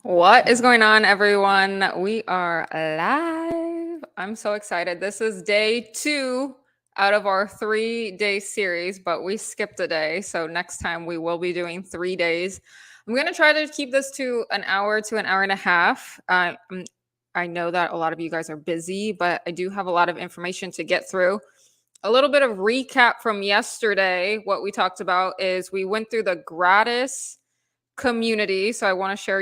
What is going on, everyone? We are live. I'm so excited. This is day 2 out of our 3-day series, but we skipped a day. So next time we will be doing 3 days. I'm going to try to keep this to an hour to an hour and a half. I know that a lot of you guys are busy, but I do have a lot of information to get through. A little bit of recap from yesterday. What we talked about is we went through the gratis community. So I want to share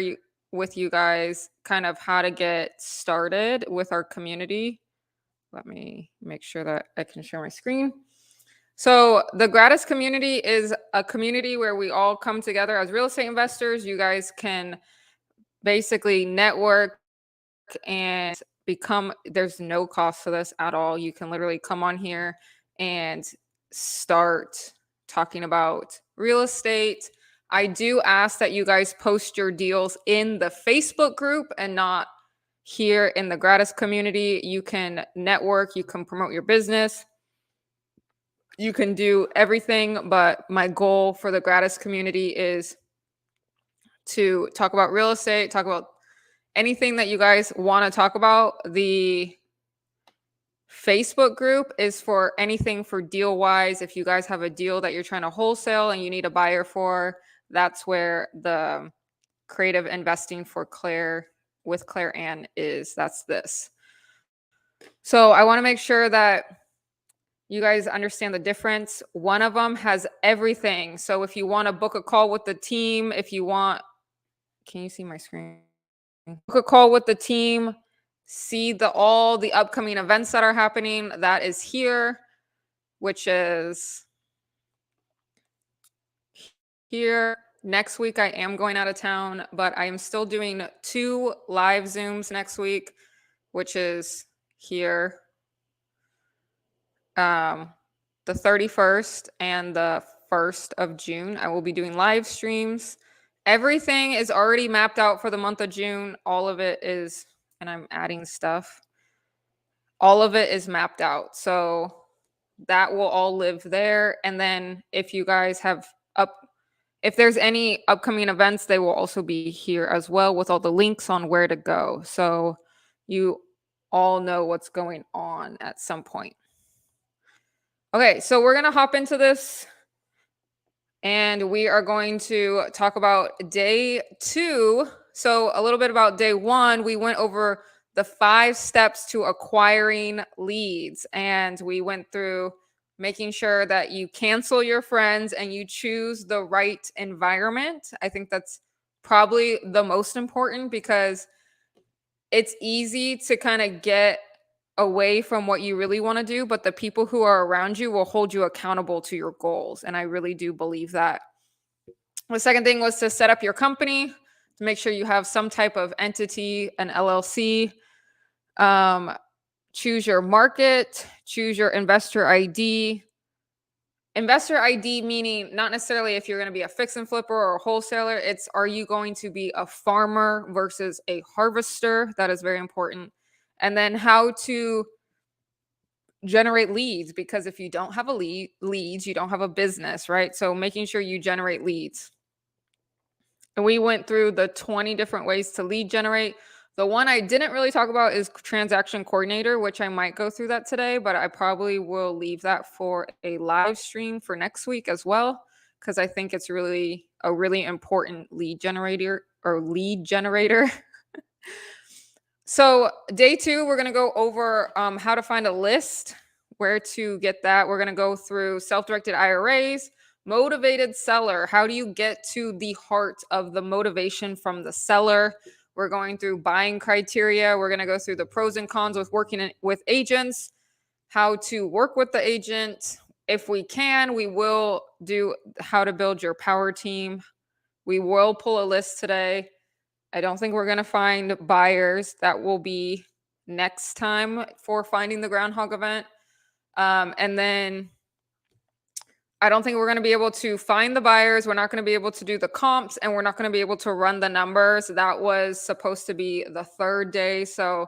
with you guys kind of how to get started with our community. Let me make sure that I can share my screen. So the gratis community is a community where we all come together as real estate investors. You guys can basically network and become, there's no cost for this at all. You can literally come on here and start talking about real estate. I do ask that you guys post your deals in the Facebook group and not here in the gratis community. You can network, you can promote your business, you can do everything. But my goal for the gratis community is to talk about real estate, talk about anything that you guys want to talk about. The Facebook group is for anything for deal wise. If you guys have a deal that you're trying to wholesale and you need a buyer for, that's where the creative investing for Claire with Claire Ann is. That's this. So I want to make sure that you guys understand the difference. One of them has everything. So if you want to book a call with the team, if you want, can you see my screen? Book a call with the team, see all the upcoming events that are happening. That is here, which is here. Next week, I am going out of town, but I am still doing 2 live Zooms next week, which is here. The 31st and the 1st of June, I will be doing live streams. Everything is already mapped out for the month of June. All of it is, and I'm adding stuff. All of it is mapped out. So that will all live there. And then if you guys have if there's any upcoming events, they will also be here as well with all the links on where to go. So you all know what's going on at some point. Okay, so we're going to hop into this and we are going to talk about day 2. So a little bit about day 1, we went over the 5 steps to acquiring leads, and we went through making sure that you cancel your friends and you choose the right environment. I think that's probably the most important because it's easy to kind of get away from what you really want to do, but the people who are around you will hold you accountable to your goals. And I really do believe that. The second thing was to set up your company, to make sure you have some type of entity, an LLC. Choose your market, choose your investor ID. Investor ID meaning not necessarily if you're going to be a fix and flipper or a wholesaler. It's, are you going to be a farmer versus a harvester? That is very important. And then how to generate leads, because if you don't have leads, you don't have a business, right? So making sure you generate leads. And we went through the 20 different ways to lead generate. The one I didn't really talk about is transaction coordinator, which I might go through that today, but I probably will leave that for a live stream for next week as well, because I think it's really a really important lead generator. So day 2, we're going to go over how to find a list, where to get that. We're going to go through self-directed IRAs, motivated seller. How do you get to the heart of the motivation from the seller? We're going through buying criteria. We're going to go through the pros and cons with working with agents, how to work with the agent. If we can, we will do how to build your power team. We will pull a list today. I don't think we're going to find buyers. That will be next time for finding the Groundhog event. And then I don't think we're going to be able to find the buyers. We're not going to be able to do the comps, and we're not going to be able to run the numbers. That was supposed to be the 3rd day. So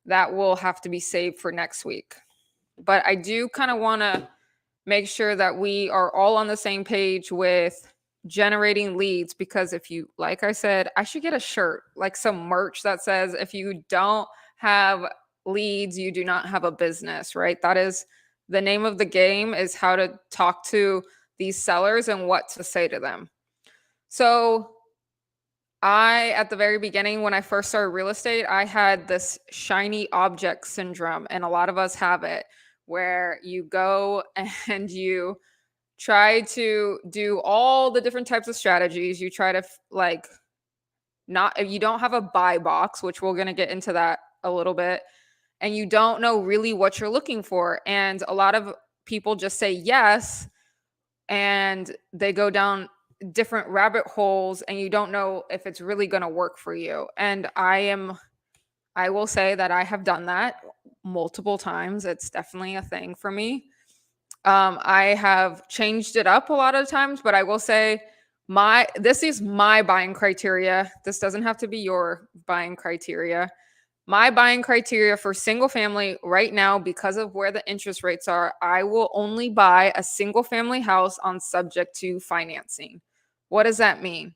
that will have to be saved for next week. But I do kind of want to make sure that we are all on the same page with generating leads, because if you, like I said, I should get a shirt, like some merch that says, if you don't have leads, you do not have a business, right? That is the name of the game, is how to talk to these sellers and what to say to them. So at the very beginning, when I first started real estate, I had this shiny object syndrome, and a lot of us have it, where you go and you try to do all the different types of strategies. You try to like, not, if you don't have a buy box, which we're going to get into that a little bit, and you don't know really what you're looking for. And a lot of people just say yes, and they go down different rabbit holes, and you don't know if it's really going to work for you. And I will say that I have done that multiple times. It's definitely a thing for me. I have changed it up a lot of times, but I will say this is my buying criteria. This doesn't have to be your buying criteria. My buying criteria for single family right now, because of where the interest rates are, I will only buy a single family house on subject to financing. What does that mean?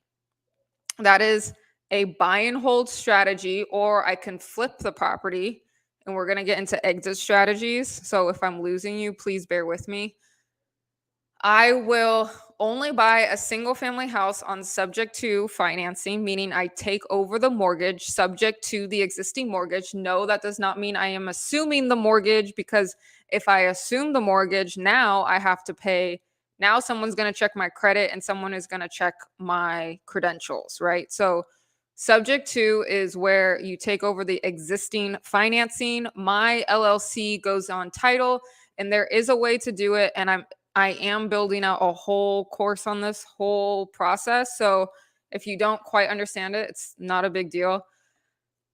That is a buy and hold strategy, or I can flip the property, and we're going to get into exit strategies. So if I'm losing you, please bear with me. I will only buy a single family house on subject to financing, meaning I take over the mortgage subject to the existing mortgage. No, that does not mean I am assuming the mortgage, because if I assume the mortgage, now I have to pay. Now someone's going to check my credit, and someone is going to check my credentials, right? So subject to is where you take over the existing financing. My LLC goes on title, and there is a way to do it. And I am building out a whole course on this whole process. So if you don't quite understand it, it's not a big deal.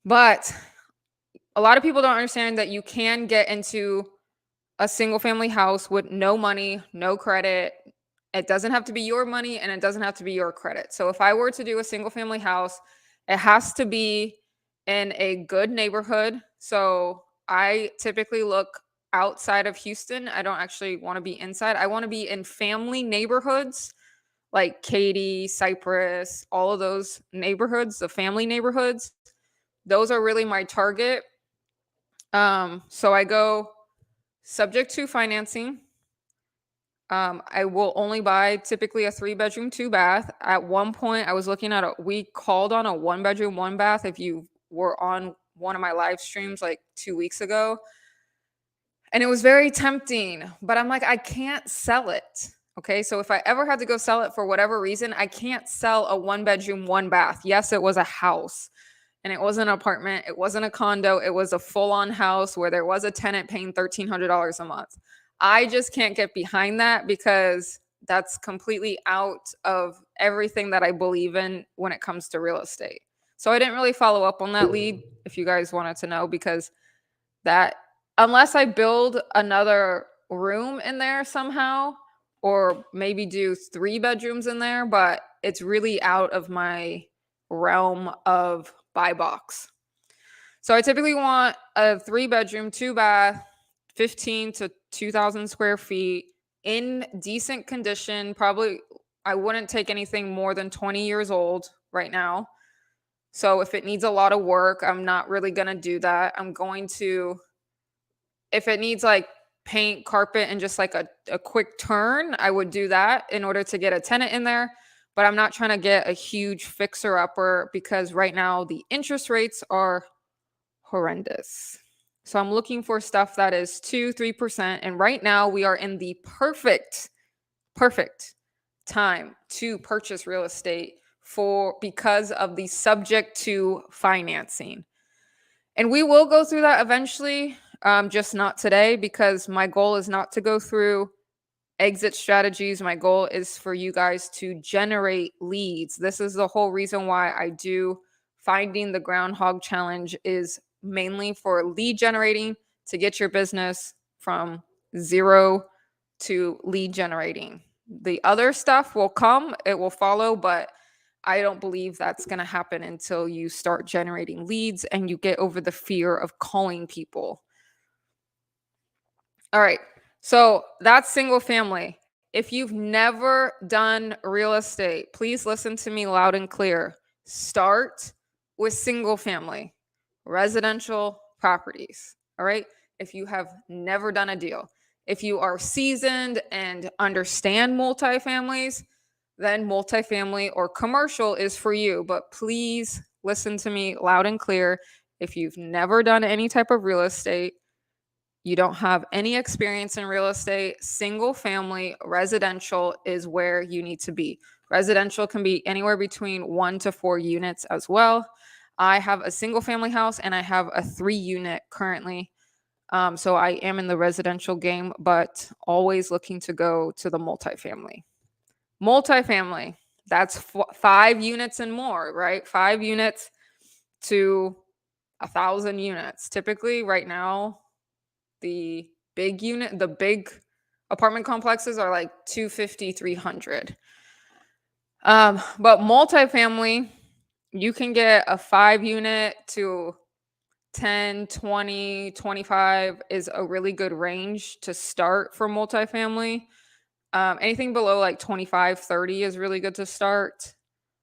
But a lot of people don't understand that you can get into a single family house with no money, no credit. It doesn't have to be your money, and it doesn't have to be your credit. So if I were to do a single family house, it has to be in a good neighborhood. So I typically look outside of Houston. I don't actually want to be inside. I want to be in family neighborhoods like Katy, Cypress, all of those neighborhoods, the family neighborhoods. Those are really my target. So I go subject to financing. I will only buy typically a 3-bedroom, 2-bath. At one point, I was looking at we called on a 1-bedroom, 1-bath. If you were on one of my live streams like 2 weeks ago, and it was very tempting, but I'm like, I can't sell it. Okay. So if I ever had to go sell it for whatever reason, I can't sell a 1-bedroom, 1-bath. Yes, it was a house, and it wasn't an apartment. It wasn't a condo. It was a full-on house where there was a tenant paying $1,300 a month. I just can't get behind that, because that's completely out of everything that I believe in when it comes to real estate. So I didn't really follow up on that lead, if you guys wanted to know, because that, unless I build another room in there somehow, or maybe do 3 bedrooms in there, but it's really out of my realm of buy box. So I typically want a 3-bedroom, 2-bath, 15 to 2,000 square feet, in decent condition. Probably I wouldn't take anything more than 20 years old right now. So if it needs a lot of work, I'm not really going to do that. I'm going to, if it needs like paint, carpet, and just like a quick turn, I would do that in order to get a tenant in there. But I'm not trying to get a huge fixer upper, because right now the interest rates are horrendous. So I'm looking for stuff that is 2-3%. And right now we are in the perfect time to purchase real estate because of the subject to financing. And we will go through that eventually, just not today, because my goal is not to go through exit strategies. My goal is for you guys to generate leads. This is the whole reason why I do finding the Groundhog challenge, is mainly for lead generating, to get your business from zero to lead generating. The other stuff will come, it will follow, but I don't believe that's going to happen until you start generating leads and you get over the fear of calling people. All right. So that's single family. if you've never done real estate, please listen to me loud and clear. Start with single family residential properties. All right. If you have never done a deal, if you are seasoned and understand multifamilies, then multifamily or commercial is for you. But please listen to me loud and clear. If you've never done any type of real estate, you don't have any experience in real estate, single family residential is where you need to be. Residential can be anywhere between 1 to 4 units as well. I have a single family house and I have a 3 unit currently. So I am in the residential game, but always looking to go to the multifamily. Multifamily, that's 5 units and more, right? 5 units to 1,000 units. Typically, right now, the big apartment complexes are like 250, 300. But multifamily, you can get a 5 unit to 10, 20, 25 is a really good range to start for multifamily. Anything below like 25, 30 is really good to start.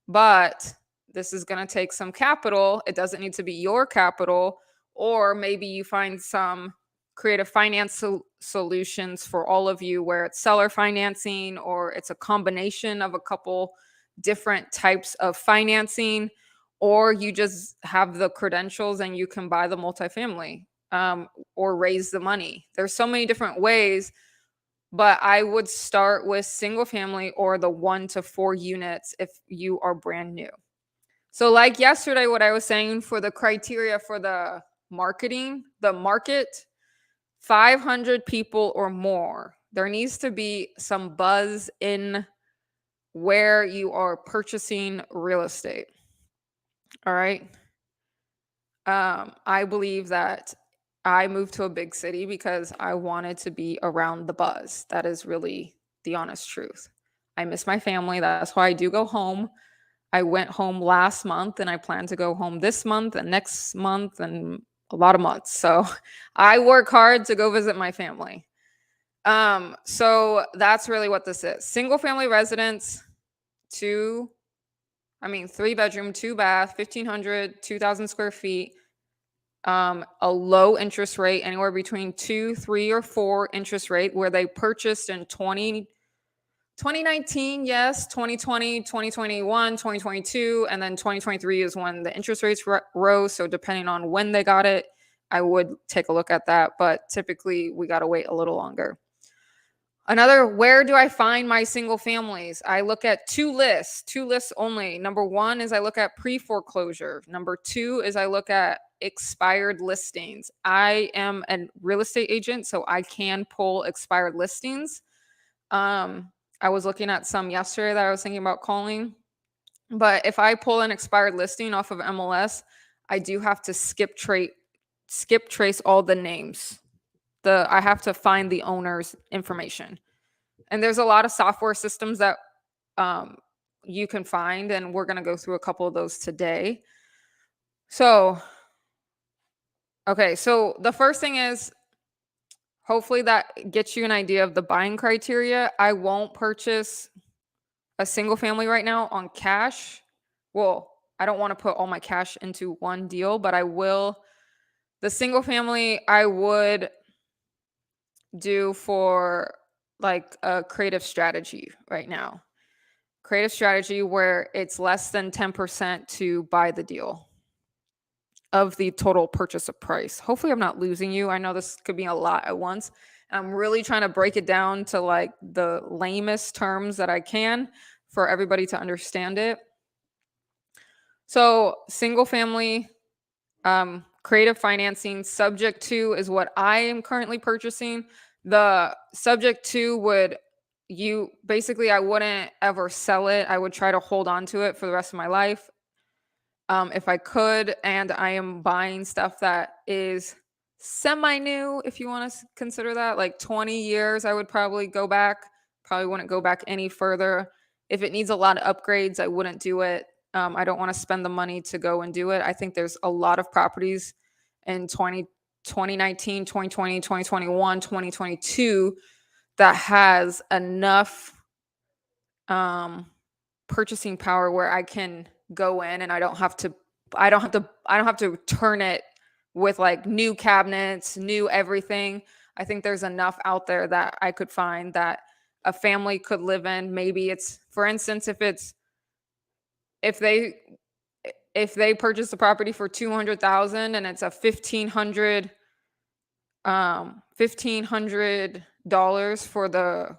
But this is going to take some capital. It doesn't need to be your capital, or maybe you find some creative finance solutions for all of you where it's seller financing or it's a combination of a couple different types of financing, or you just have the credentials and you can buy the multifamily or raise the money. There's so many different ways, but I would start with single family or the 1 to 4 units if you are brand new. So like yesterday, what I was saying for the criteria for the market, 500 people or more. There needs to be some buzz in where you are purchasing real estate. All right. I believe that I moved to a big city because I wanted to be around the buzz. That is really the honest truth. I miss my family. That's why I do go home. I went home last month and I plan to go home this month and next month and a lot of months. So I work hard to go visit my family. So that's really what this is. Single family residence, 3 bedroom, 2 bath, 1,500, 2,000 square feet. A low interest rate, anywhere between 2, 3, or 4 interest rate, where they purchased in 2019, yes, 2020, 2021, 2022, and then 2023 is when the interest rates rose. So depending on when they got it, I would take a look at that. But typically, we got to wait a little longer. Where do I find my single families? I look at 2 lists only. Number 1 is I look at pre-foreclosure. Number 2 is I look at expired listings. I am a real estate agent, so I can pull expired listings. I was looking at some yesterday that I was thinking about calling. But if I pull an expired listing off of MLS, I do have to skip trace all the names. I have to find the owner's information. And there's a lot of software systems that you can find, and we're going to go through a couple of those today. So the first thing is, hopefully that gets you an idea of the buying criteria. I won't purchase a single family right now on cash. Well, I don't want to put all my cash into one deal, but I will. The single family I would do for like a creative strategy right now. Creative strategy where it's less than 10% to buy the deal of the total purchase of price. Hopefully I'm not losing you. I know this could be a lot at once. I'm really trying to break it down to like the lamest terms that I can for everybody to understand it. So single family, creative financing, subject to is what I am currently purchasing. The subject to I wouldn't ever sell it. I would try to hold on to it for the rest of my life. If I could, and I am buying stuff that is semi-new, if you want to consider that, like 20 years, I would probably go back. Probably wouldn't go back any further. If it needs a lot of upgrades, I wouldn't do it. I don't want to spend the money to go and do it. I think there's a lot of properties in 2019, 2020, 2021, 2022 that has enough um purchasing power where I can go in and I don't have to turn it with like new cabinets, new everything. I think there's enough out there that I could find that a family could live in. Maybe it's, for instance, if they if they purchase the property for 200,000 and it's a 1500 for the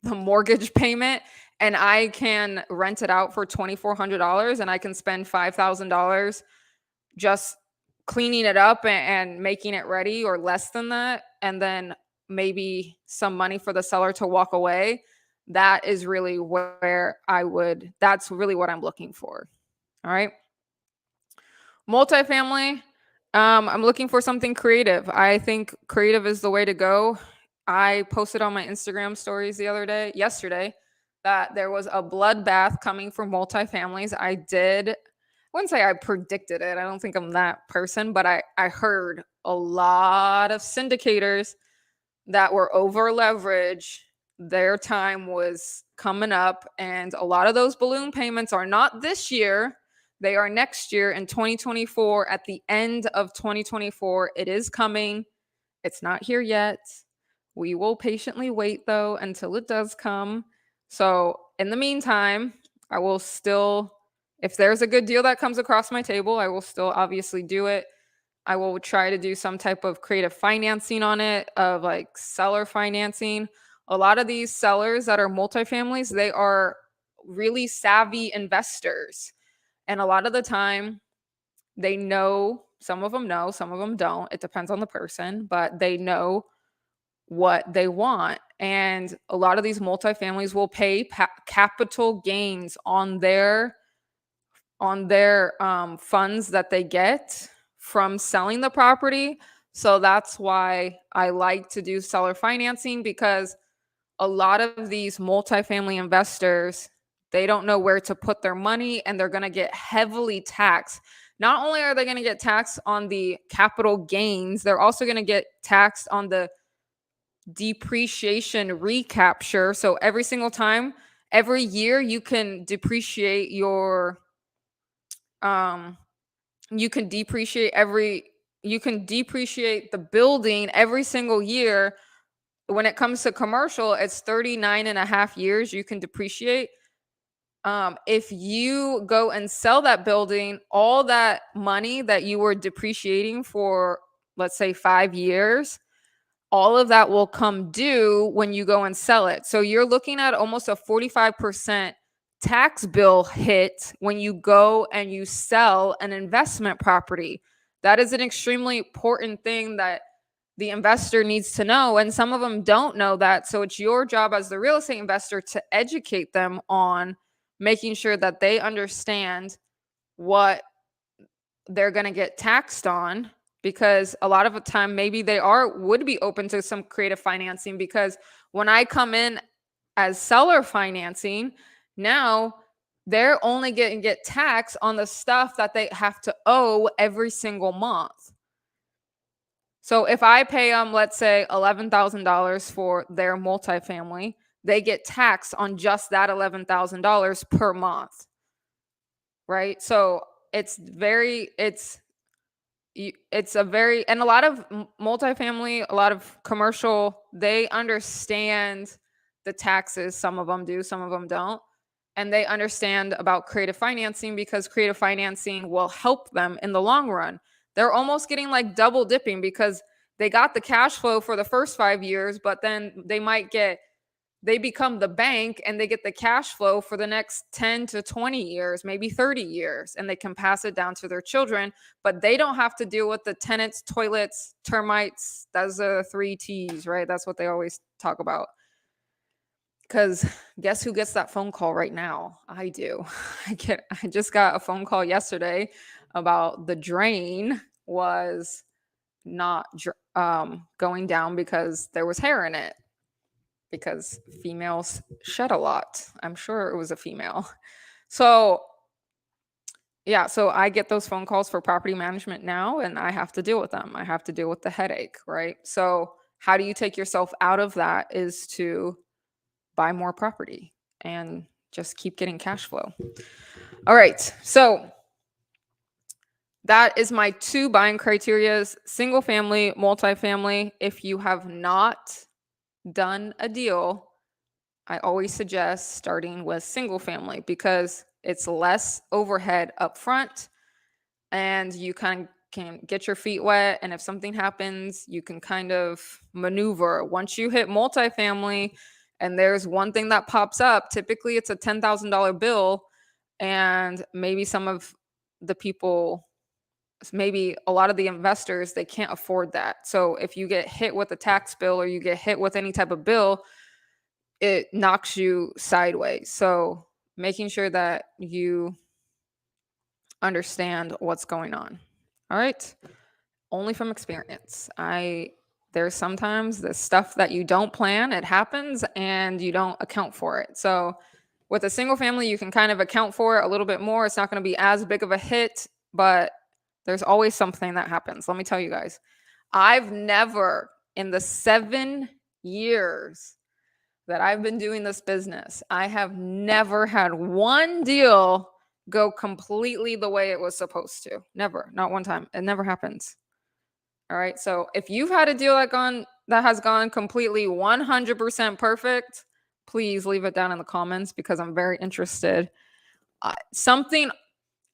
the mortgage payment, and I can rent it out for $2,400 and I can spend $5,000 just cleaning it up and making it ready, or less than that, and then maybe some money for the seller to walk away. That is really where that's really what I'm looking for. All right. Multifamily, I'm looking for something creative. I think creative is the way to go. I posted on my Instagram stories yesterday, that there was a bloodbath coming for multifamilies. I wouldn't say I predicted it. I don't think I'm that person, but I heard a lot of syndicators that were over leveraged. Their time was coming up, and a lot of those balloon payments are not this year. They are next year in 2024. At the end of 2024, it is coming. It's not here yet. We will patiently wait though until it does come. So, in the meantime, I will still, if there's a good deal that comes across my table, I will still obviously do it. I will try to do some type of creative financing on it, of like seller financing. A lot of these sellers that are multifamilies, they are really savvy investors. And a lot of the time, they know, some of them don't. It depends on the person, but they know what they want. And a lot of these multifamilies will pay capital gains on their funds that they get from selling the property. So that's why I like to do seller financing, because a lot of these multifamily investors, they don't know where to put their money, and they're going to get heavily taxed. Not only are they going to get taxed on the capital gains, they're also going to get taxed on the depreciation recapture. So every single time, every year, um you can depreciate the building every single year. When it comes to commercial, it's 39 and a half years you can depreciate. If you go and sell that building, all that money that you were depreciating for, let's say, 5 years, all of that will come due when you go and sell it. So you're looking at almost a 45% tax bill hit when you go and you sell an investment property. That is an extremely important thing that the investor needs to know. And some of them don't know that. So it's your job as the real estate investor to educate them on making sure that they understand what they're going to get taxed on, because a lot of the time maybe would be open to some creative financing, because when I come in as seller financing, now they're only get taxed on the stuff that they have to owe every single month. So if I pay them, let's say, $11,000 for their multifamily, they get taxed on just that $11,000 per month, right? So it's very, it's a very, and a lot of multifamily, a lot of commercial, they understand the taxes. Some of them do, some of them don't. And they understand about creative financing, because creative financing will help them in the long run. They're almost getting like double dipping, because they got the cash flow for the first 5 years, but then they become the bank and they get the cash flow for the next 10 to 20 years, maybe 30 years, and they can pass it down to their children, but they don't have to deal with the tenants, toilets, termites. Those are the 3 T's, right? That's what they always talk about. Because guess who gets that phone call right now? I do. I just got a phone call yesterday about the drain was not going down because there was hair in it, because females shed a lot. I'm sure it was a female. So Yeah, so I get those phone calls for property management now, and I have to deal with them. I have to deal with the headache, right? So, how do you take yourself out of that is to buy more property and just keep getting cash flow. All right. So, that is my two buying criterias: single family, multifamily. If you have not done a deal, I always suggest starting with single family because it's less overhead up front and you kind of can get your feet wet. And if something happens, you can kind of maneuver. Once you hit multifamily and there's one thing that pops up, typically it's a $10,000 bill, and maybe some of the people, maybe a lot of the investors, they can't afford that. So if you get hit with a tax bill or you get hit with any type of bill, it knocks you sideways. So making sure that you understand what's going on. All right. Only from experience. There's sometimes the stuff that you don't plan, it happens and you don't account for it. So with a single family, you can kind of account for it a little bit more. It's not going to be as big of a hit, but there's always something that happens. Let me tell you guys. I've never in the 7 years that I've been doing this business, I have never had one deal go completely the way it was supposed to. Never, not one time. It never happens. All right. So if you've had a deal that has gone completely 100% perfect, please leave it down in the comments because I'm very interested. Something,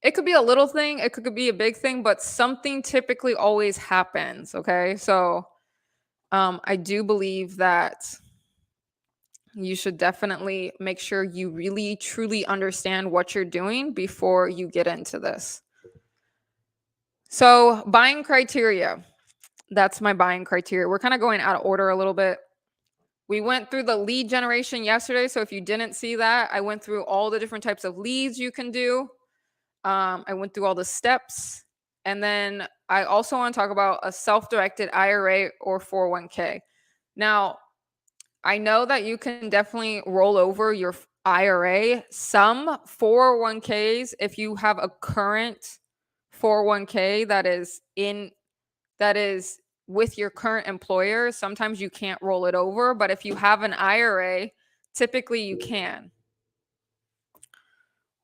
it could be a little thing, it could be a big thing, but something typically always happens. Okay. So I do believe that you should definitely make sure you really truly understand what you're doing before you get into this. So, buying criteria. That's my buying criteria. We're kind of going out of order a little bit. We went through the lead generation yesterday. So, if you didn't see that, I went through all the different types of leads you can do. I went through all the steps. And then I also want to talk about a self directed IRA or 401k. Now, I know that you can definitely roll over your IRA. Some 401ks, if you have a current 401k that is with your current employer, sometimes you can't roll it over, but if you have an IRA, typically you can.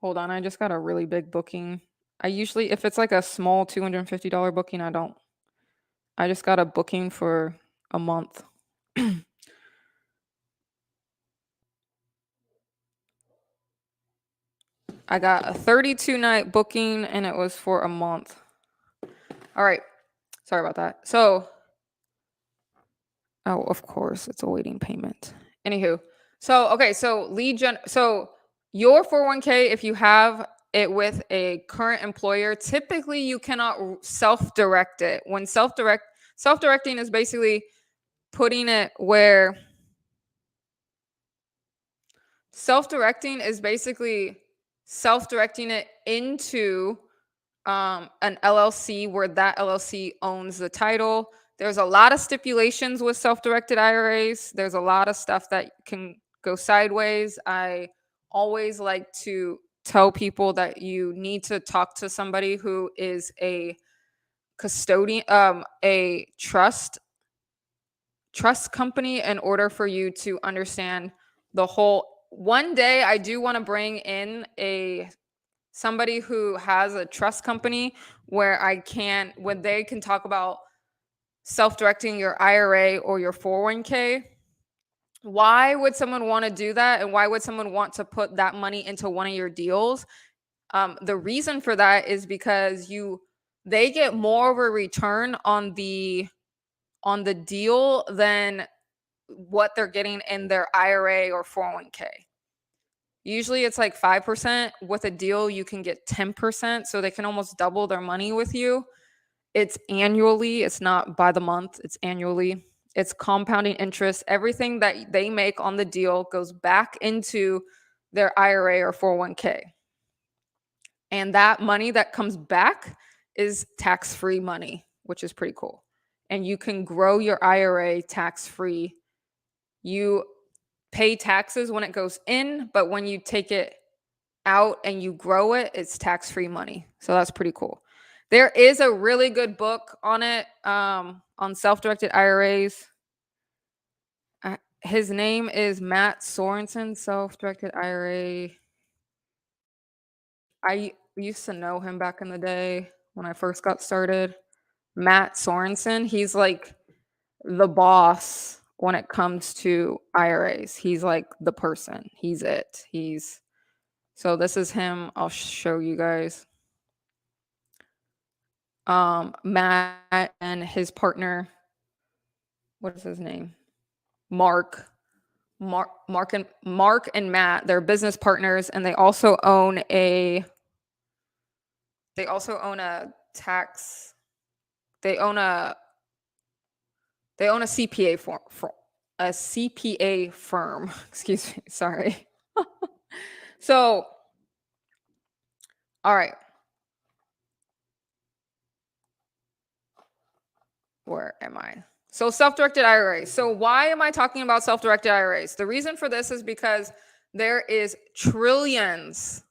Hold on, I just got a really big booking. I usually, if it's like a small $250 booking, I don't. I just got a booking for a month. I got a 32-night booking and it was for a month. All right. Sorry about that. So, oh, of course, it's awaiting payment. Anywho, so okay, so so your 401k, if you have it with a current employer, typically you cannot self-direct it. When self-directing is basically putting it where self-directing is basically self-directing it into an LLC where that LLC owns the title. There's a lot of stipulations with self-directed IRAs. There's a lot of stuff that can go sideways. I always like to tell people that you need to talk to somebody who is a custodian, a trust company in order for you to understand the whole. One day I do want to bring in somebody who has a trust company where when they can talk about self-directing your IRA or your 401k. Why would someone want to do that? And why would someone want to put that money into one of your deals? The reason for that is because they get more of a return on the deal than what they're getting in their IRA or 401k. Usually it's like 5%. With a deal, you can get 10%. So they can almost double their money with you. It's annually, it's not by the month, it's annually. It's compounding interest. Everything that they make on the deal goes back into their IRA or 401k. And that money that comes back is tax-free money, which is pretty cool. And you can grow your IRA tax-free. You pay taxes when it goes in, but when you take it out and you grow it, it's tax-free money. So that's pretty cool. There is a really good book on it, on self-directed IRAs. His name is Matt Sorensen, self-directed IRA. I used to know him back in the day when I first got started. Matt Sorensen, he's like the boss when it comes to IRAs. He's like the person. He's it. So this is him. I'll show you guys. Matt and his partner, what is his name? Mark. Mark and Matt, they're business partners, and they also own a tax. They own a CPA a CPA firm. Excuse me. Sorry. So, all right. Where am I? So self-directed IRAs. So why am I talking about self-directed IRAs? The reason for this is because there is trillions,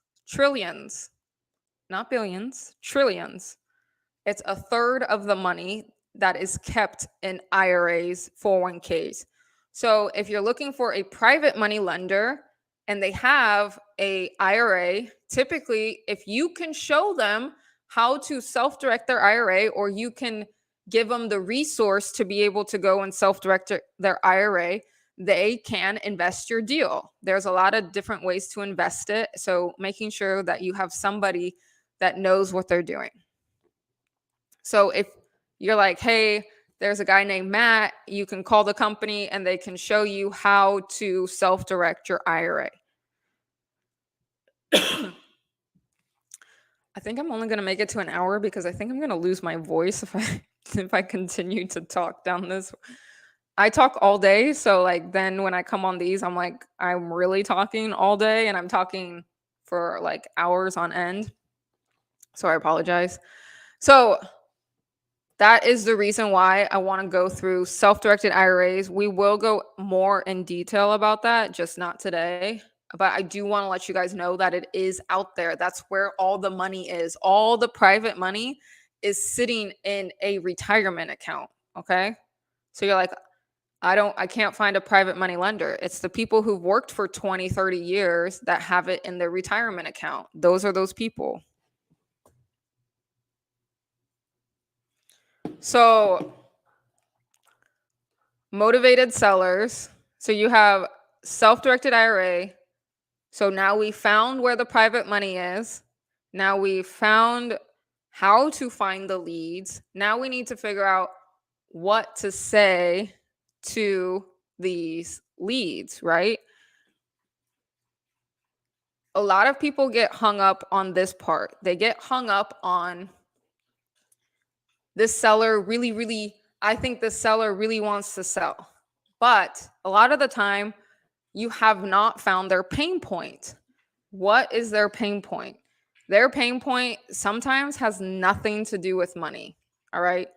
not billions, trillions. It's a third of the money that is kept in IRAs, 401ks. So if you're looking for a private money lender and they have a IRA, typically if you can show them how to self-direct their IRA, or you can give them the resource to be able to go and self-direct their IRA, they can invest your deal. There's a lot of different ways to invest it. So making sure that you have somebody that knows what they're doing. So if you're like, hey, there's a guy named Matt, you can call the company and they can show you how to self-direct your IRA. I think I'm only going to make it to an hour because I think I'm going to lose my voice if I continue to talk down this. I talk all day, so like then when I come on these, I'm like I'm really talking all day and I'm talking for like hours on end. So I apologize. So that is the reason why I want to go through self-directed IRAs. We will go more in detail about that, just not today. But I do want to let you guys know that it is out there. That's where all the money is. All the private money is sitting in a retirement account. Okay. So you're like, I can't find a private money lender. It's the people who've worked for 20, 30 years that have it in their retirement account. Those are those people. So motivated sellers. So you have self-directed IRA. So now we found where the private money is. Now we found how to find the leads. Now we need to figure out what to say to these leads, right? A lot of people get hung up on this part. They get hung up on this seller I think this seller really wants to sell. But a lot of the time, you have not found their pain point. What is their pain point? Their pain point sometimes has nothing to do with money. All right.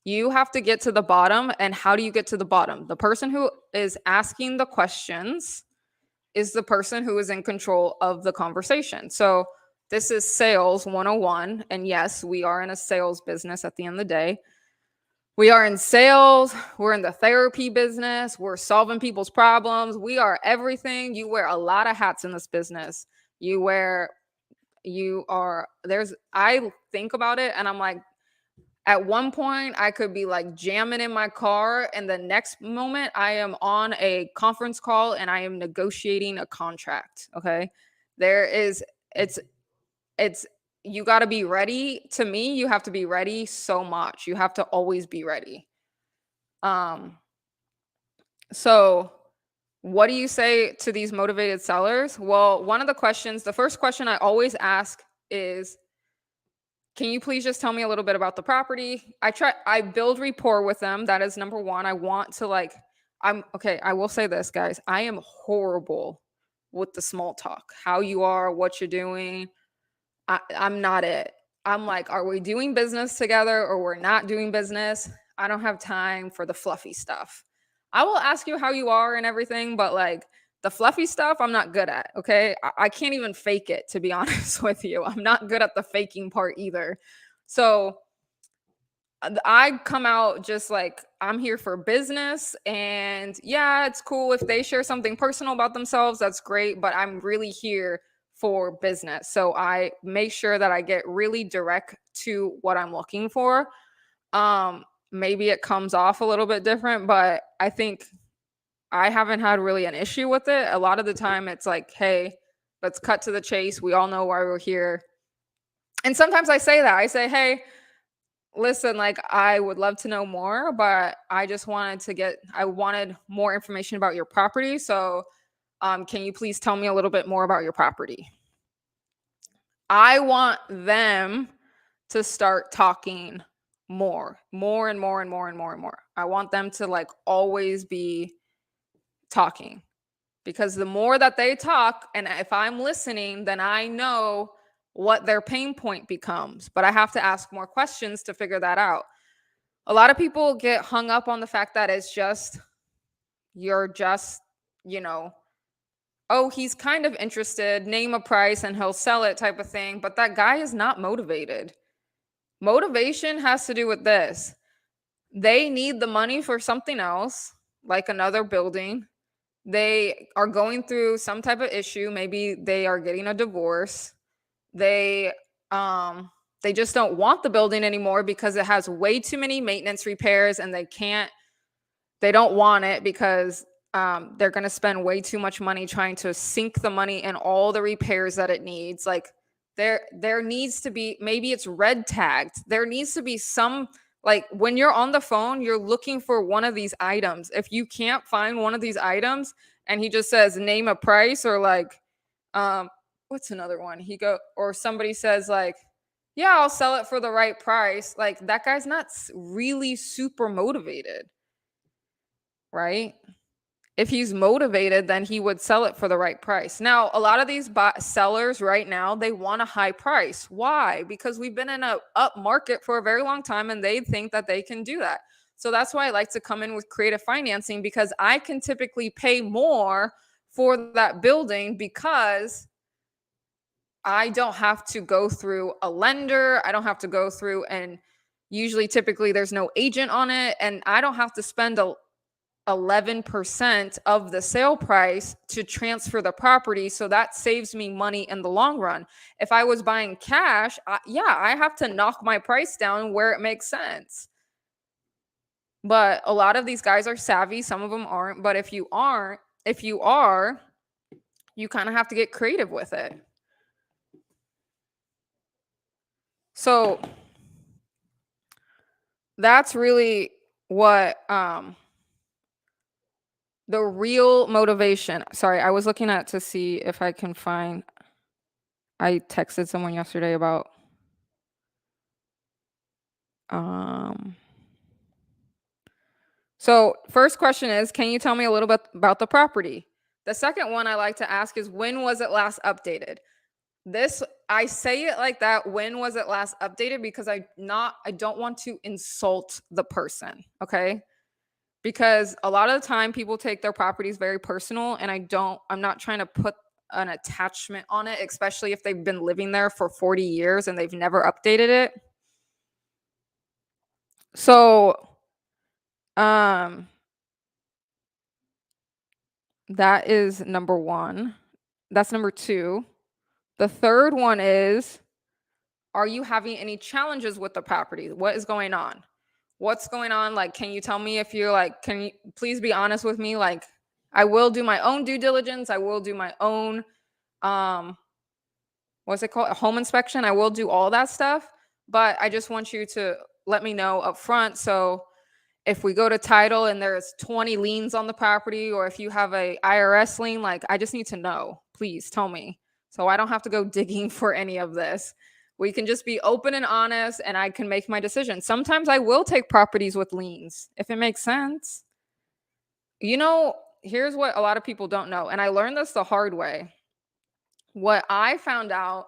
You have to get to the bottom. And how do you get to the bottom? The person who is asking the questions is the person who is in control of the conversation. So this is sales 101. And yes, we are in a sales business at the end of the day. We are in sales. We're in the therapy business. We're solving people's problems. We are everything. You wear a lot of hats in this business. I think about it and I'm like, at one point I could be like jamming in my car and the next moment I am on a conference call and I am negotiating a contract. Okay. You got to be ready. To me, you have to be ready so much. You have to always be ready. So what do you say to these motivated sellers? Well, the first question I always ask is, can you please just tell me a little bit about the property? I build rapport with them. That is number one. I want to I will say this, guys. I am horrible with the small talk. How you are, what you're doing. I'm not it. I'm like, are we doing business together or we're not doing business? I don't have time for the fluffy stuff. I will ask you how you are and everything, but like The fluffy stuff, I'm not good at. Okay. I can't even fake it, to be honest with you. I'm not good at the faking part either. So I come out just like I'm here for business. And yeah, it's cool if they share something personal about themselves. That's great. But I'm really here for business. So I make sure that I get really direct to what I'm looking for. Maybe it comes off a little bit different, but I think I haven't had really an issue with it. A lot of the time it's like, hey, let's cut to the chase. We all know why we're here. And sometimes I say that. I say, hey, listen, like I would love to know more, but I wanted more information about your property. So can you please tell me a little bit more about your property? I want them to start talking more and more and more and more and more. I want them to like always be talking, because the more that they talk, and if I'm listening, then I know what their pain point becomes. But I have to ask more questions to figure that out. A lot of people get hung up on the fact that you're just, you know, oh, he's kind of interested, name a price and he'll sell it type of thing. But that guy is not motivated. Motivation has to do with this. They need the money for something else, like another building. They are going through some type of issue. Maybe they are getting a divorce. They um they just don't want the building anymore because it has way too many maintenance repairs, and they don't want it because they're going to spend way too much money trying to sink the money in all the repairs that it needs. Like there needs to be, maybe it's red tagged. There needs to be some, like when you're on the phone, you're looking for one of these items. If you can't find one of these items and he just says name a price, or like what's another one? Or somebody says like, yeah, I'll sell it for the right price. Like that guy's not really super motivated, right? If he's motivated, then he would sell it for the right price. Now, a lot of these sellers right now, they want a high price. Why? Because we've been in a up market for a very long time, and they think that they can do that. So that's why I like to come in with creative financing, because I can typically pay more for that building because I don't have to go through a lender. I don't have to go through, and usually typically there's no agent on it, and I don't have to spend 11% of the sale price to transfer the property. So that saves me money in the long run. If I was buying cash, I have to knock my price down where it makes sense. But a lot of these guys are savvy. Some of them aren't. But if you are, you kind of have to get creative with it. So that's really what the real motivation. Sorry, I was looking at to see if I can find. I texted someone yesterday about so first question is, can you tell me a little bit about the property? The second one I like to ask is, when was it last updated? This, I say it like that, when was it last updated, because I don't want to insult the person, okay? Because a lot of the time people take their properties very personal, and I'm not trying to put an attachment on it, especially if they've been living there for 40 years and they've never updated it. So that is number one. That's number two. The third one is, are you having any challenges with the property? What is going on? What's going on? Like, can you tell me if you're like, can you please be honest with me? Like, I will do my own due diligence. I will do my own, what's it called? A home inspection. I will do all that stuff. But I just want you to let me know up front. So if we go to title and there's 20 liens on the property, or if you have a IRS lien, like I just need to know. Please tell me, so I don't have to go digging for any of this. We can just be open and honest, and I can make my decision. Sometimes I will take properties with liens if it makes sense. You know, here's what a lot of people don't know, and I learned this the hard way. What I found out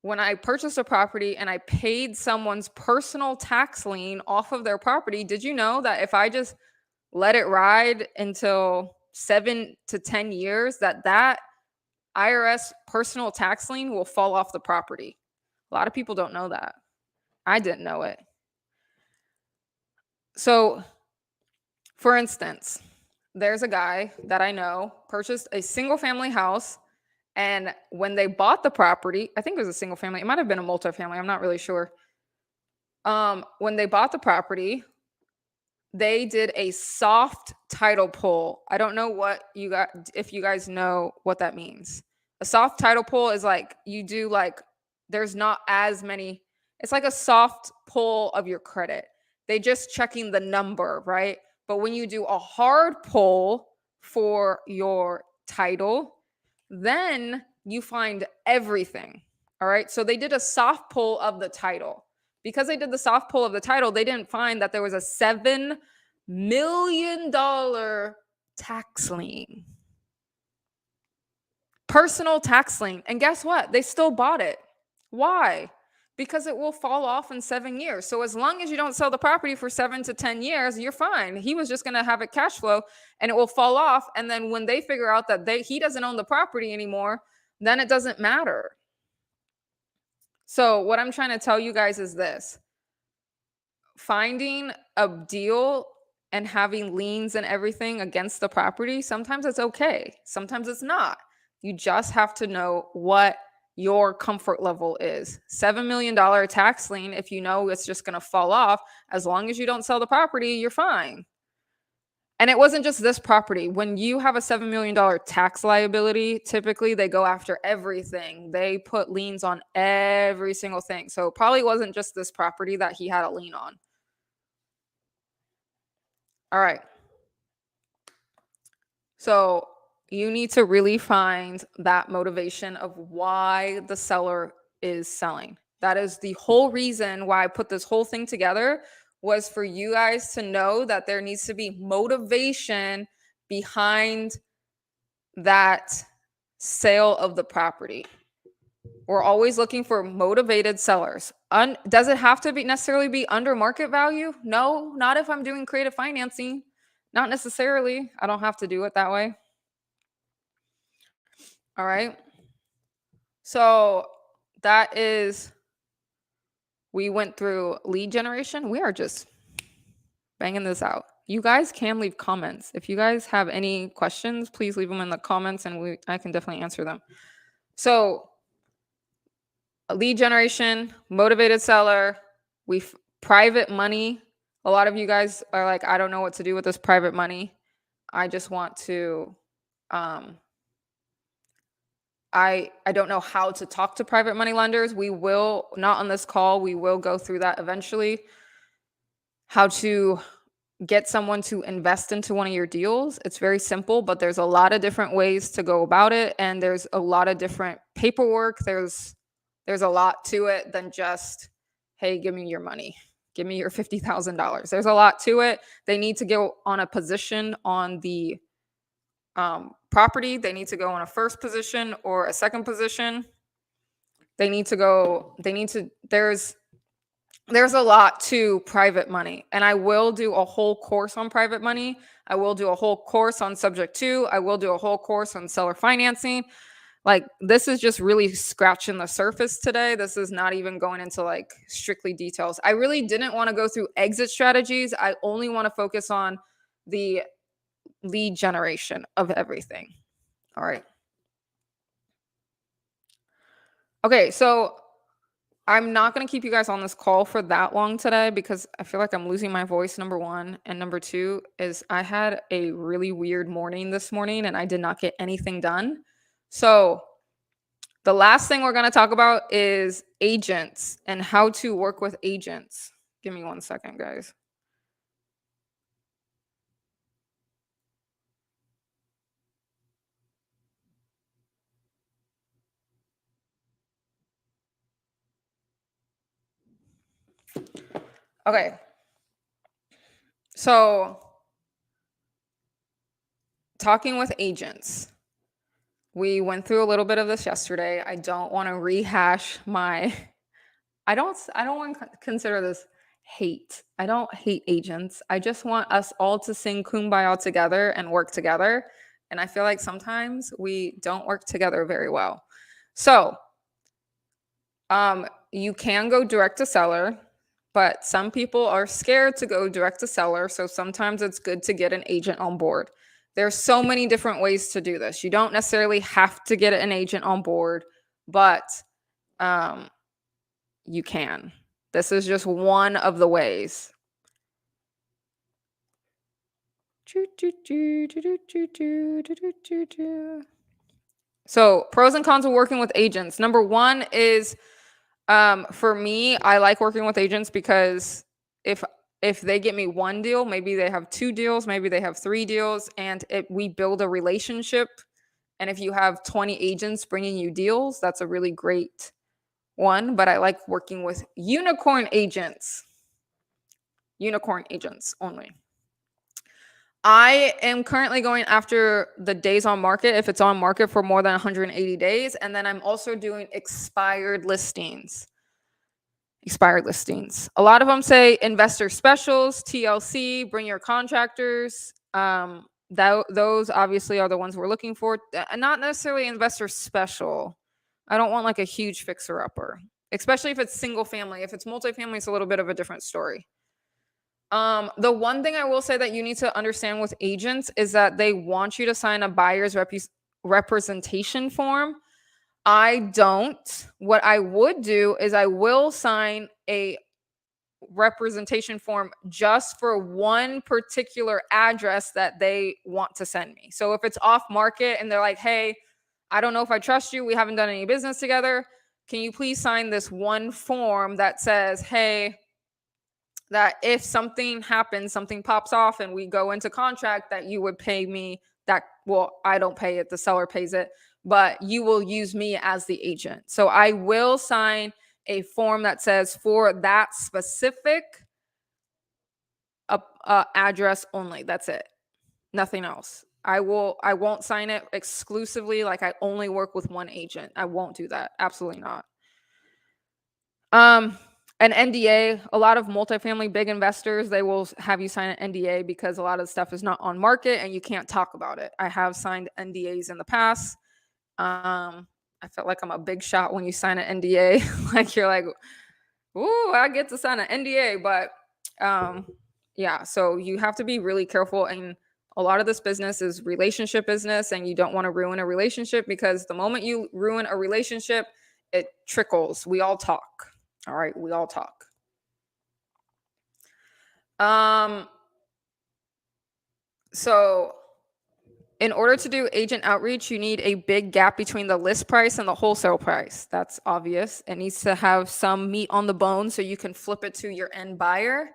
when I purchased a property and I paid someone's personal tax lien off of their property, did you know that if I just let it ride until 7 to 10 years, that IRS personal tax lien will fall off the property. A lot of people don't know that. I didn't know it. So, for instance, there's a guy that I know purchased a single family house. And when they bought the property, I think it was a single family, it might have been a multifamily, I'm not really sure. When they bought the property, they did a soft title pull. I don't know what you got, if you guys know what that means. A soft title pull is like you do like there's not as many, it's like a soft pull of your credit. They just checking the number, right? But when you do a hard pull for your title, then you find everything. All right. So they did a soft pull of the title. Because they did the soft pull of the title, they didn't find that there was a $7 million tax lien. Personal tax lien. And guess what? They still bought it. Why? Because it will fall off in 7 years. So as long as you don't sell the property for 7 to 10 years, you're fine. He was just going to have it cash flow and it will fall off. And then when they figure out that he doesn't own the property anymore, then it doesn't matter. So what I'm trying to tell you guys is this. Finding a deal and having liens and everything against the property, sometimes it's okay. Sometimes it's not. You just have to know what your comfort level is. $7 million tax lien, if you know it's just going to fall off, as long as you don't sell the property, you're fine. And it wasn't just this property. When you have a $7 million tax liability, typically they go after everything. They put liens on every single thing. So it probably wasn't just this property that he had a lien on. All right. So you need to really find that motivation of why the seller is selling. That is the whole reason why I put this whole thing together, was for you guys to know that there needs to be motivation behind that sale of the property. We're always looking for motivated sellers. Does it have to be necessarily be under market value? No, not if I'm doing creative financing. Not necessarily. I don't have to do it that way. All right. So that is, we went through lead generation. We are just banging this out. You guys can leave comments. If you guys have any questions, please leave them in the comments and I can definitely answer them. So lead generation, motivated seller, private money. A lot of you guys are like, I don't know what to do with this private money. I just want to, I don't know how to talk to private money lenders. We will, not on this call, we will go through that eventually. How to get someone to invest into one of your deals. It's very simple, but there's a lot of different ways to go about it. And there's a lot of different paperwork. There's a lot to it than just, hey, give me your money. Give me your $50,000. There's a lot to it. They need to go on a position on the property. They need to go on a first position or a second position. There's a lot to private money. And I will do a whole course on private money. I will do a whole course on subject to. I will do a whole course on seller financing. Like, this is just really scratching the surface today. This is not even going into like strictly details. I really didn't want to go through exit strategies. I only want to focus on the lead generation of everything. All right. Okay, so I'm not going to keep you guys on this call for that long today because I feel like I'm losing my voice, number one. And number two is I had a really weird morning this morning and I did not get anything done. So the last thing we're going to talk about is agents and how to work with agents. Give me 1 second, guys. Okay. So talking with agents. We went through a little bit of this yesterday. I don't want to rehash I don't want to consider this hate. I don't hate agents. I just want us all to sing Kumbaya together and work together. And I feel like sometimes we don't work together very well. So, you can go direct to seller, but some people are scared to go direct to seller. So sometimes it's good to get an agent on board. There's so many different ways to do this. You don't necessarily have to get an agent on board, but um, you can. This is just one of the ways. So, pros and cons of working with agents. Number one is, for me, I like working with agents because if if they get me one deal, maybe they have two deals, maybe they have three deals, and we build a relationship. And if you have 20 agents bringing you deals, that's a really great one. But I like working with unicorn agents only. I am currently going after the days on market if it's on market for more than 180 days. And then I'm also doing expired listings. A lot of them say investor specials, TLC, bring your contractors. Those obviously are the ones we're looking for. Not necessarily investor special. I don't want like a huge fixer upper, especially if it's single family. If it's multifamily, it's a little bit of a different story. The one thing I will say that you need to understand with agents is that they want you to sign a buyer's representation form. I don't. What I would do is I will sign a representation form just for one particular address that they want to send me. So if it's off market and they're like, hey, I don't know if I trust you, we haven't done any business together, can you please sign this one form that says, hey, that if something happens, something pops off and we go into contract, that you would pay me that. Well, I don't pay it, the seller pays it, but you will use me as the agent. So I will sign a form that says for that specific address only. That's it. Nothing else. I won't sign it exclusively like I only work with one agent. I won't do that. Absolutely not. An NDA, a lot of multifamily big investors, they will have you sign an NDA because a lot of the stuff is not on market and you can't talk about it. I have signed NDAs in the past. I felt like I'm a big shot when you sign an NDA. Like you're like, ooh, I get to sign an NDA. But yeah, so you have to be really careful. And a lot of this business is relationship business, and you don't want to ruin a relationship because the moment you ruin a relationship, it trickles. We all talk. All right, we all talk. So in order to do agent outreach, you need a big gap between the list price and the wholesale price. That's obvious. It needs to have some meat on the bone so you can flip it to your end buyer.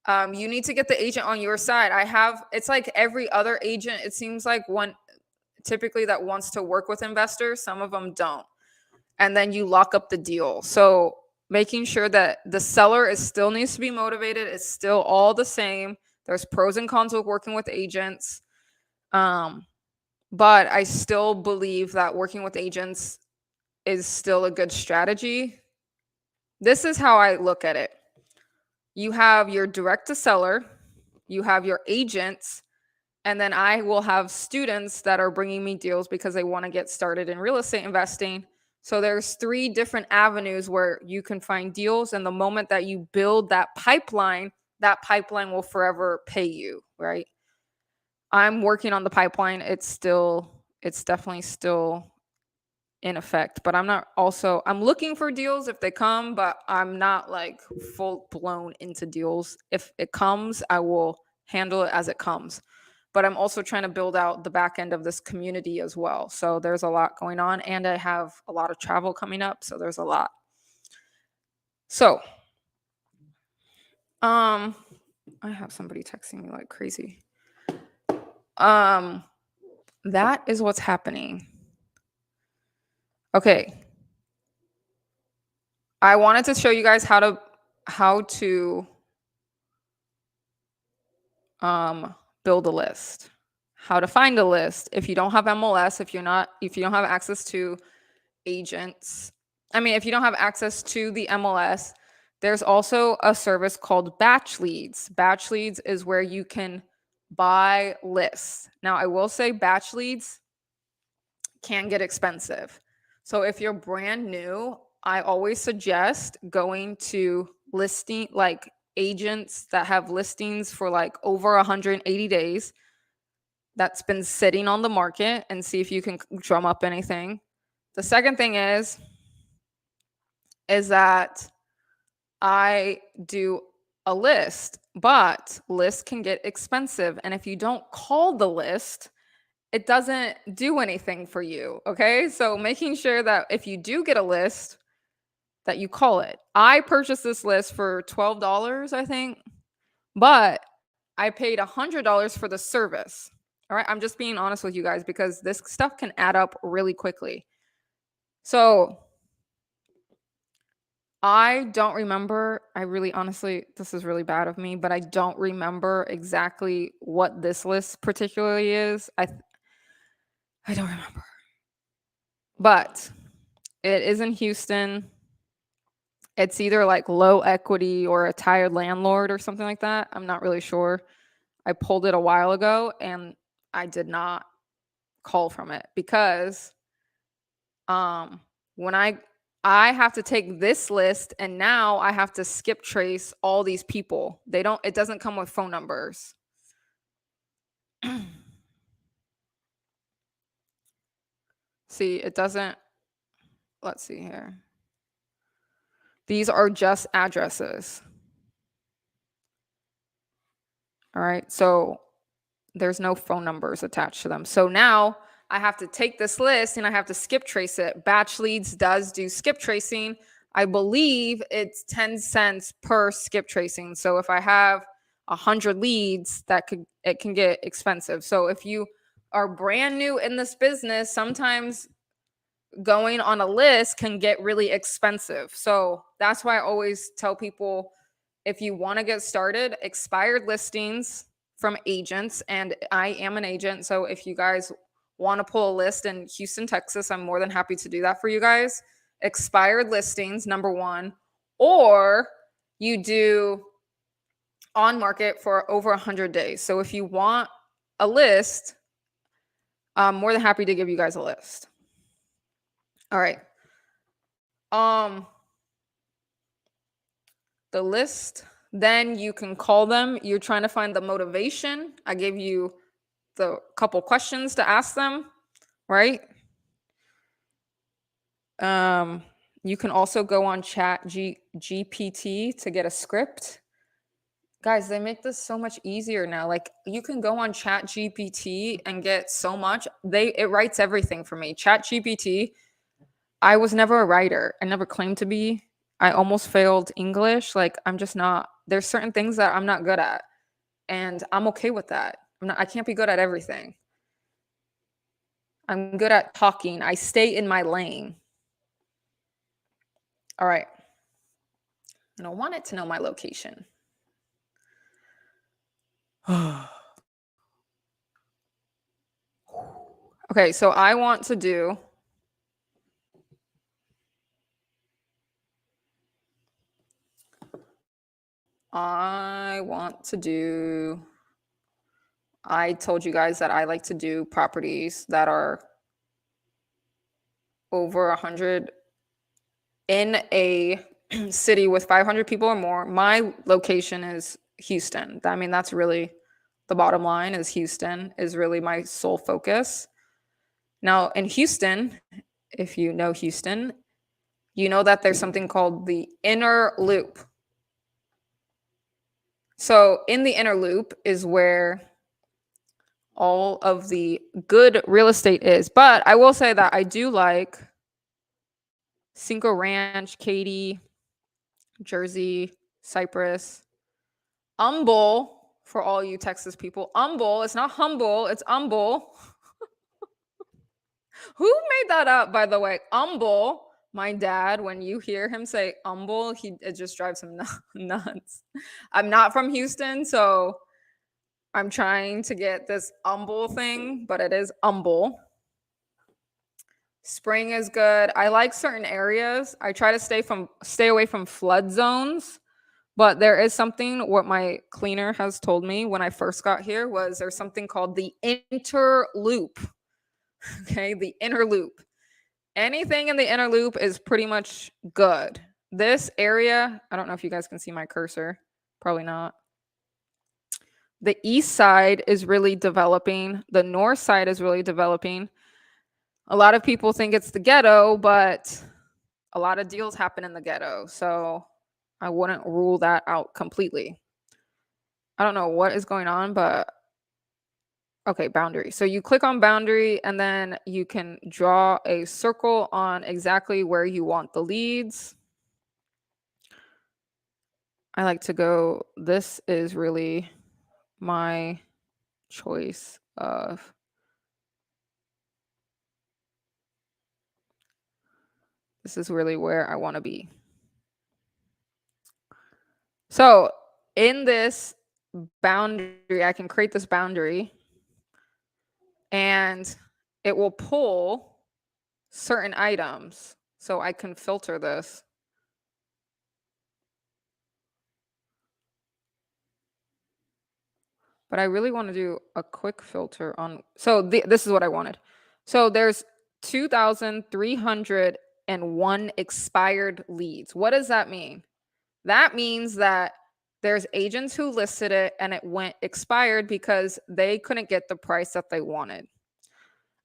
You need to get the agent on your side. It's like every other agent, it seems like one typically that wants to work with investors, some of them don't. And then you lock up the deal. So making sure that the seller still needs to be motivated. It's still all the same. There's pros and cons with working with agents. But I still believe that working with agents is still a good strategy. This is how I look at it. You have your direct to seller, you have your agents, and then I will have students that are bringing me deals because they want to get started in real estate investing. So there's 3 different avenues where you can find deals. And the moment that you build that pipeline will forever pay you, right? I'm working on the pipeline. It's definitely still in effect, but I'm looking for deals if they come, but I'm not like full blown into deals. If it comes, I will handle it as it comes. But I'm also trying to build out the back end of this community as well. So there's a lot going on, and I have a lot of travel coming up. So there's a lot. So, I have somebody texting me like crazy. That is what's happening. Okay. I wanted to show you guys how to build a list, how to find a list. If you don't have MLS, if you don't have access to agents, if you don't have access to the MLS, there's also a service called Batch Leads. Batch Leads is where you can Buy lists. Now, I will say batch leads can get expensive. So if you're brand new, I always suggest going to listing like agents that have listings for like over 180 days that's been sitting on the market and see if you can drum up anything. The second thing is that I do a list, but lists can get expensive. And if you don't call the list, it doesn't do anything for you. Okay. So making sure that if you do get a list, that you call it. I purchased this list for $12, I think, but I paid $100 for the service. All right. I'm just being honest with you guys because this stuff can add up really quickly. So I don't remember. I really honestly, this is really bad of me, but I don't remember exactly what this list particularly is. I don't remember. But it is in Houston. It's either like low equity or a tired landlord or something like that. I'm not really sure. I pulled it a while ago and I did not call from it because when I have to take this list and now I have to skip trace all these people. It doesn't come with phone numbers. See, it doesn't. Let's see here. These are just addresses. All right. So there's no phone numbers attached to them. So now I have to take this list and I have to skip trace it. Batch Leads does do skip tracing. I believe it's 10 cents per skip tracing. So if I have 100 leads, it can get expensive. So if you are brand new in this business, sometimes going on a list can get really expensive. So that's why I always tell people, if you want to get started, expired listings from agents, and I am an agent. So if you guys want to pull a list in Houston, Texas, I'm more than happy to do that for you guys. Expired listings, number one, or you do on market for over 100 days. So if you want a list, I'm more than happy to give you guys a list. All right. The list, then you can call them. You're trying to find the motivation. I gave you the couple questions to ask them, right? You can also go on GPT to get a script. Guys, they make this so much easier now. Like you can go on Chat GPT and get so much. It writes everything for me. Chat GPT. I was never a writer. I never claimed to be. I almost failed English. Like I'm just not. There's certain things that I'm not good at, and I'm okay with that. I can't be good at everything. I'm good at talking. I stay in my lane. All right. And I want it to know my location. Okay, so I want to do I told you guys that I like to do properties that are over 100 in a city with 500 people or more. My location is Houston. I mean, that's really the bottom line, is Houston is really my sole focus. Now, in Houston, if you know Houston, you know that there's something called the inner loop. So in the inner loop is where all of the good real estate is. But I will say that I do like Cinco Ranch, Katy, Jersey, Cypress, Humble, for all you Texas people. Humble, it's not humble, it's humble. Who made that up, by the way? Humble. My dad, when you hear him say humble, it just drives him nuts. I'm not from Houston, so I'm trying to get this humble thing, but it is humble. Spring is good. I like certain areas. I try to stay away from flood zones, But there is something, what my cleaner has told me when I first got here was there's something called the interloop. Okay, the inner loop. Anything in the inner loop is pretty much good. This area, I don't know if you guys can see my cursor. Probably not. The east side is really developing. The north side is really developing. A lot of people think it's the ghetto, but a lot of deals happen in the ghetto. So I wouldn't rule that out completely. I don't know what is going on, but okay, boundary. So you click on boundary and then you can draw a circle on exactly where you want the leads. I like to go, this is really my choice of, this is really where I want to be. So in this boundary, I can create this boundary and it will pull certain items. So I can filter this. But I really want to do a quick filter on. So this is what I wanted. So there's 2,301 expired leads. What does that mean? That means that there's agents who listed it and it went expired because they couldn't get the price that they wanted.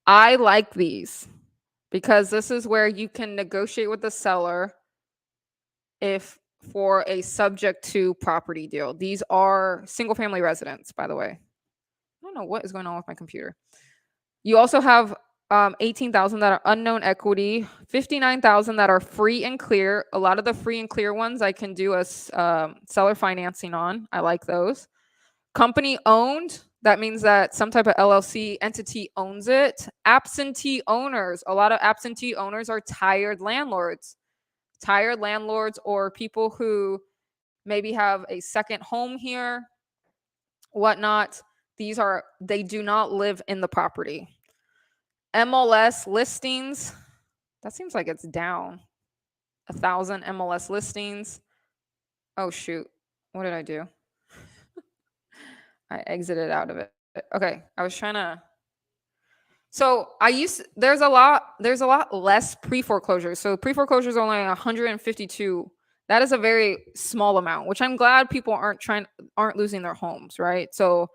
I like these because this is where you can negotiate with the seller if for a subject to property deal. These are single family residents, by the way. I don't know what is going on with my computer. You also have 18,000 that are unknown equity, 59,000 that are free and clear. A lot of the free and clear ones I can do a seller financing on. I like those. Company owned, that means that some type of LLC entity owns it. Absentee owners, a lot of absentee owners are tired landlords. Tired landlords or people who maybe have a second home here, whatnot. They do not live in the property. MLS listings, that seems like it's down. 1,000 MLS listings. Oh shoot, what did I do? I exited out of it. Okay, I was trying to. So there's a lot less pre-foreclosures. So pre-foreclosures are only 152. That is a very small amount, which I'm glad people aren't losing their homes, right? So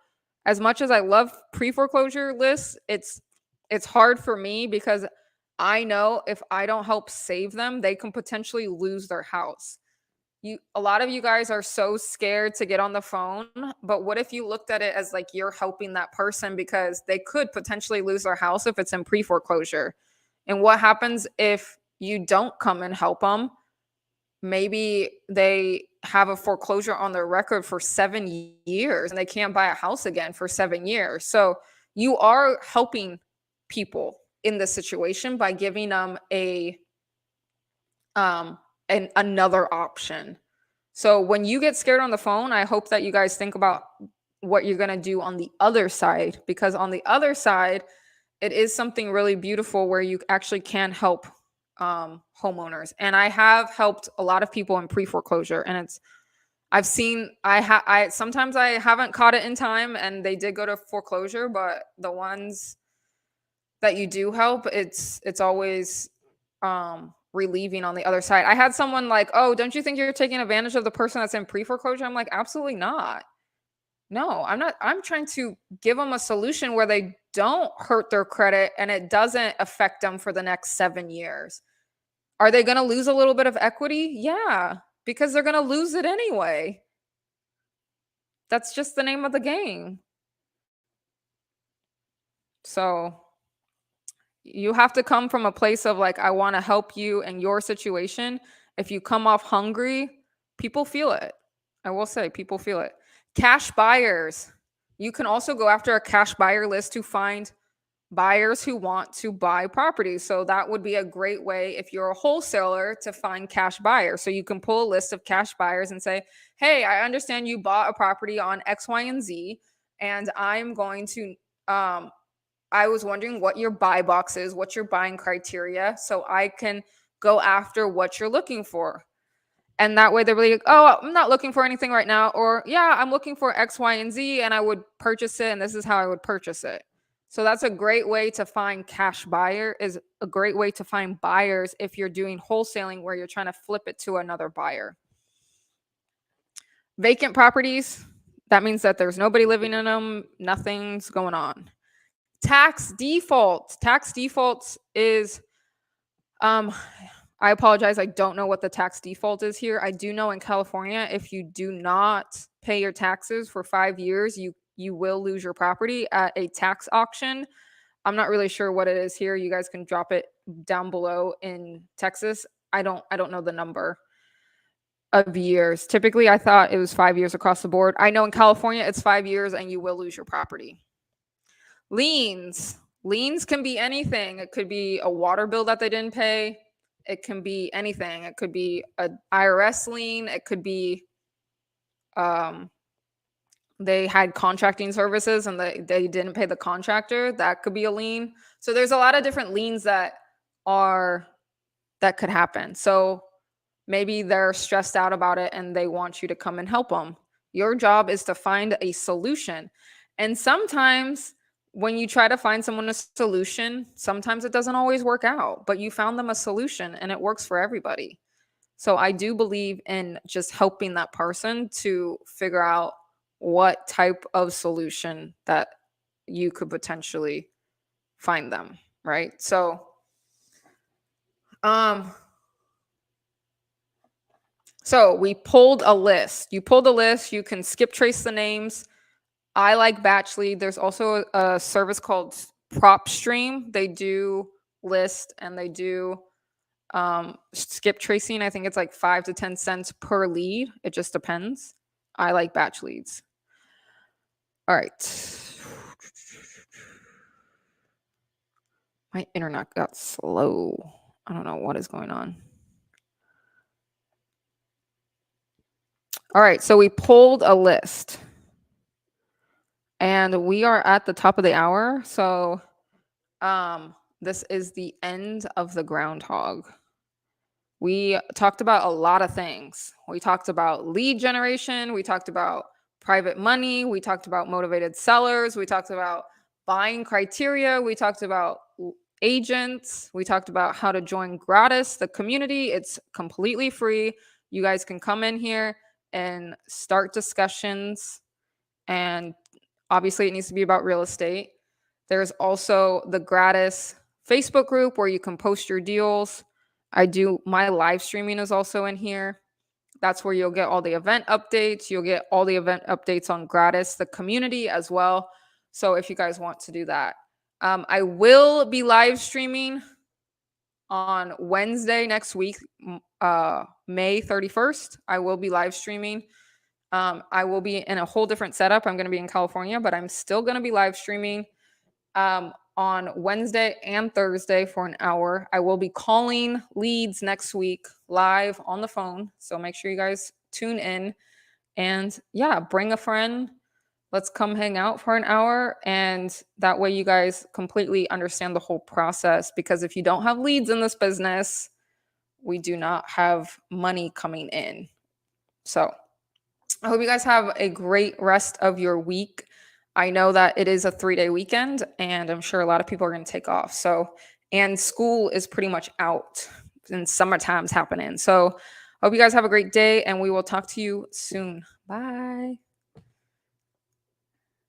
as much as I love pre-foreclosure lists, it's hard for me because I know if I don't help save them, they can potentially lose their house. A lot of you guys are so scared to get on the phone, but what if you looked at it as like you're helping that person because they could potentially lose their house if it's in pre-foreclosure? And what happens if you don't come and help them? Maybe they have a foreclosure on their record for 7 years and they can't buy a house again for 7 years. So you are helping people in this situation by giving them another option. So when you get scared on the phone, I hope that you guys think about what you're going to do on the other side, because on the other side, it is something really beautiful where you actually can help homeowners. And I have helped a lot of people in pre-foreclosure, and sometimes I haven't caught it in time and they did go to foreclosure, but the ones that you do help, it's always relieving on the other side. I had someone like, "Oh, don't you think you're taking advantage of the person that's in pre-foreclosure?" I'm like, "Absolutely not. No, I'm not. I'm trying to give them a solution where they don't hurt their credit and it doesn't affect them for the next 7 years." Are they going to lose a little bit of equity? Yeah, because they're going to lose it anyway. That's just the name of the game. So you have to come from a place of like, I want to help you in your situation. If you come off hungry, people feel it. I will say people feel it. Cash buyers. You can also go after a cash buyer list to find buyers who want to buy properties. So that would be a great way if you're a wholesaler to find cash buyers. So you can pull a list of cash buyers and say, "Hey, I understand you bought a property on X, Y, and Z, and I'm going to I was wondering what your buy box is, what's your buying criteria, so I can go after what you're looking for." And that way they're like, oh, I'm not looking for anything right now. Or, yeah, I'm looking for X, Y, and Z, and I would purchase it. And this is how I would purchase it. So that's a great way to find cash buyer, is a great way to find buyers if you're doing wholesaling where you're trying to flip it to another buyer. Vacant properties, that means that there's nobody living in them, nothing's going on. Tax default. Tax defaults is I apologize, I don't know what the tax default is here. I do know in California, if you do not pay your taxes for 5 years, you will lose your property at a tax auction. I'm not really sure what it is here. You guys can drop it down below in Texas. I don't know the number of years. Typically, I thought it was 5 years across the board. I know in California it's 5 years and you will lose your property. Liens. Liens can be anything. It could be a water bill that they didn't pay. It can be anything. It could be an IRS lien. It could be they had contracting services and they didn't pay the contractor. That could be a lien. So there's a lot of different liens that could happen. So maybe they're stressed out about it and they want you to come and help them. Your job is to find a solution. And sometimes when you try to find someone a solution, sometimes it doesn't always work out, but you found them a solution and it works for everybody. So I do believe in just helping that person to figure out what type of solution that you could potentially find them, right? So we pulled a list. You pulled a list, you can skip trace the names. I like batch lead. There's also a service called PropStream. They do list and they do skip tracing. I think it's like 5 to 10 cents per lead. It just depends. I like batch leads. All right. My internet got slow. I don't know what is going on. All right, so we pulled a list. And we are at the top of the hour. So this is the end of the Groundhog. We talked about a lot of things. We talked about lead generation. We talked about private money. We talked about motivated sellers. We talked about buying criteria. We talked about agents. We talked about how to join Gratis, the community. It's completely free. You guys can come in here and start discussions. And obviously, it needs to be about real estate. There's also the Gratis Facebook group where you can post your deals. My live streaming is also in here. That's where you'll get all the event updates. You'll get all the event updates on Gratis, the community as well. So if you guys want to do that, I will be live streaming on Wednesday next week, May 31st. I will be live streaming. I will be in a whole different setup. I'm going to be in California, but I'm still going to be live streaming on Wednesday and Thursday for an hour. I will be calling leads next week live on the phone. So make sure you guys tune in and bring a friend. Let's come hang out for an hour. And that way you guys completely understand the whole process, because if you don't have leads in this business, we do not have money coming in. So I hope you guys have a great rest of your week. I know that it is a 3-day weekend and I'm sure a lot of people are going to take off. And school is pretty much out and summertime's happening. So I hope you guys have a great day and we will talk to you soon. Bye.